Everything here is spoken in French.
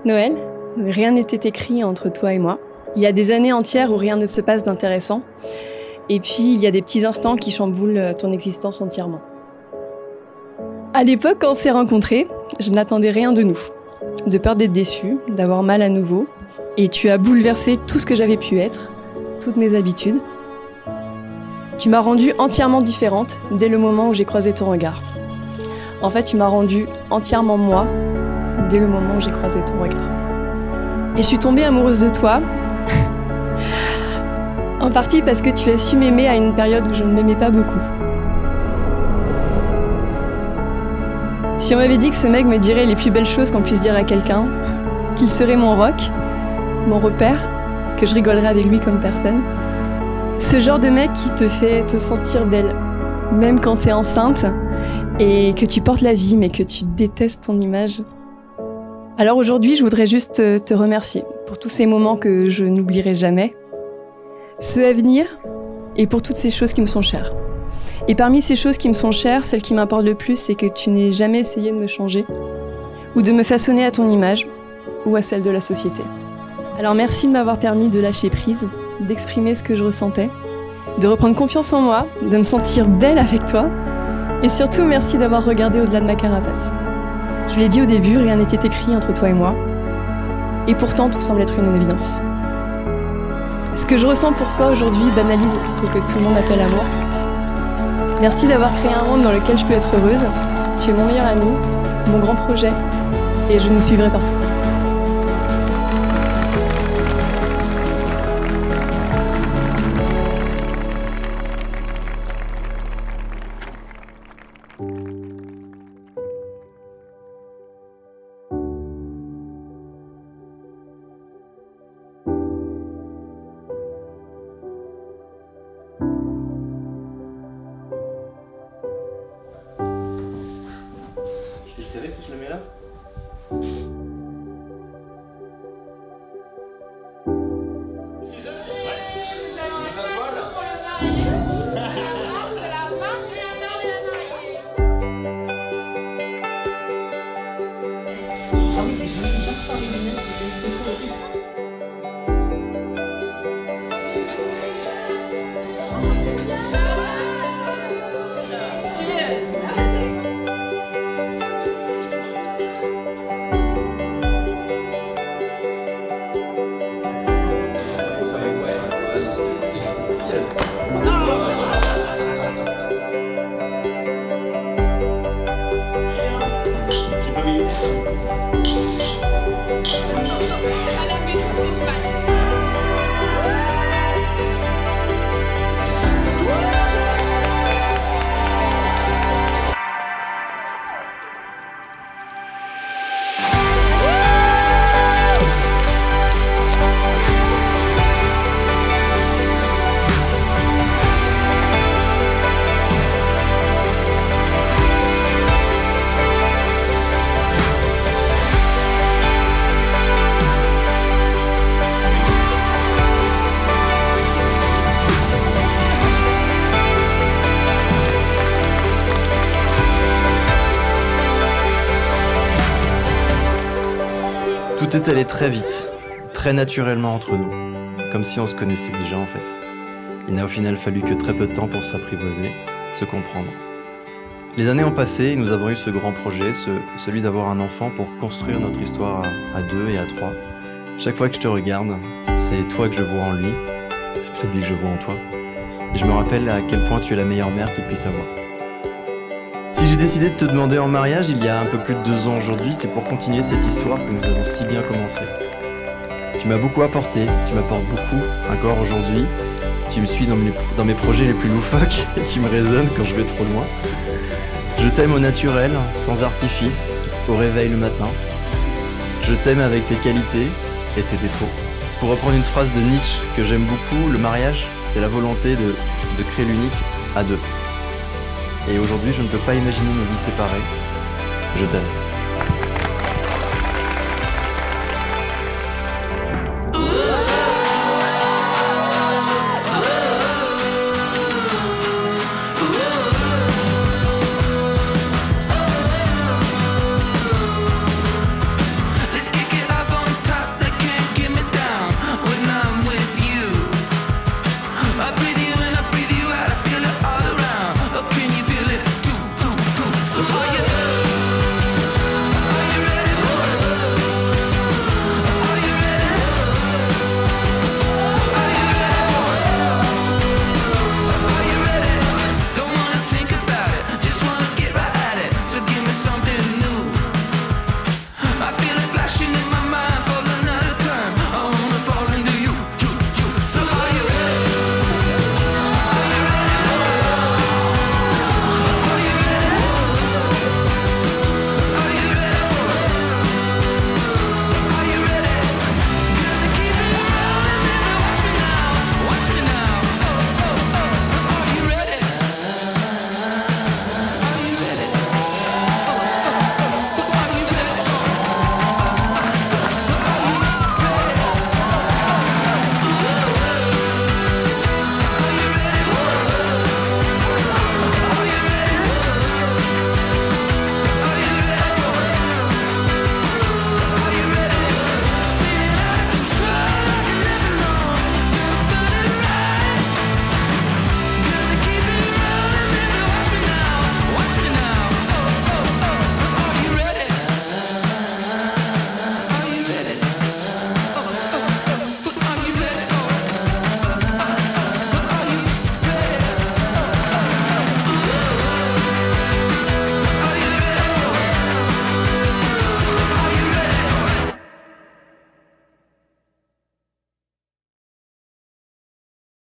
Noël, rien n'était écrit entre toi et moi. Il y a des années entières où rien ne se passe d'intéressant. Et puis, il y a des petits instants qui chamboulent ton existence entièrement. À l'époque, quand on s'est rencontrés, je n'attendais rien de nous. De peur d'être déçue, d'avoir mal à nouveau. Et tu as bouleversé tout ce que j'avais pu être, toutes mes habitudes. Tu m'as rendue entièrement différente dès le moment où j'ai croisé ton regard. En fait, tu m'as rendue entièrement moi dès le moment où j'ai croisé ton regard. Et je suis tombée amoureuse de toi, en partie parce que tu as su m'aimer à une période où je ne m'aimais pas beaucoup. Si on m'avait dit que ce mec me dirait les plus belles choses qu'on puisse dire à quelqu'un, qu'il serait mon rock, mon repère, que je rigolerais avec lui comme personne, ce genre de mec qui te fait te sentir belle, même quand t'es enceinte, et que tu portes la vie mais que tu détestes ton image. Alors aujourd'hui, je voudrais juste te remercier pour tous ces moments que je n'oublierai jamais, ceux à venir, et pour toutes ces choses qui me sont chères. Et parmi ces choses qui me sont chères, celle qui m'importe le plus, c'est que tu n'aies jamais essayé de me changer, ou de me façonner à ton image, ou à celle de la société. Alors merci de m'avoir permis de lâcher prise, d'exprimer ce que je ressentais, de reprendre confiance en moi, de me sentir belle avec toi, et surtout merci d'avoir regardé au-delà de ma carapace. Je l'ai dit au début, rien n'était écrit entre toi et moi, et pourtant tout semble être une évidence. Ce que je ressens pour toi aujourd'hui banalise ce que tout le monde appelle amour. Merci d'avoir créé un monde dans lequel je peux être heureuse. Tu es mon meilleur ami, mon grand projet, et je nous suivrai partout. C'est serré si je le mets là? Ah oui, c'est joli, donc ça les lunettes, c'est joli. Tout est allé très vite, très naturellement entre nous, comme si on se connaissait déjà en fait. Il n'a au final fallu que très peu de temps pour s'apprivoiser, se comprendre. Les années ont passé et nous avons eu ce grand projet, celui d'avoir un enfant pour construire notre histoire à deux et à trois. Chaque fois que je te regarde, c'est toi que je vois en lui, c'est plutôt lui que je vois en toi. Et je me rappelle à quel point tu es la meilleure mère qu'il puisse avoir. Si j'ai décidé de te demander en mariage il y a un peu plus de 2 ans aujourd'hui, c'est pour continuer cette histoire que nous avons si bien commencée. Tu m'as beaucoup apporté, tu m'apportes beaucoup encore aujourd'hui. Tu me suis dans mes projets les plus loufoques et tu me raisonnes quand je vais trop loin. Je t'aime au naturel, sans artifice, au réveil le matin. Je t'aime avec tes qualités et tes défauts. Pour reprendre une phrase de Nietzsche que j'aime beaucoup, le mariage, c'est la volonté de créer l'unique à deux. Et aujourd'hui, je ne peux pas imaginer nos vies séparées. Je t'aime.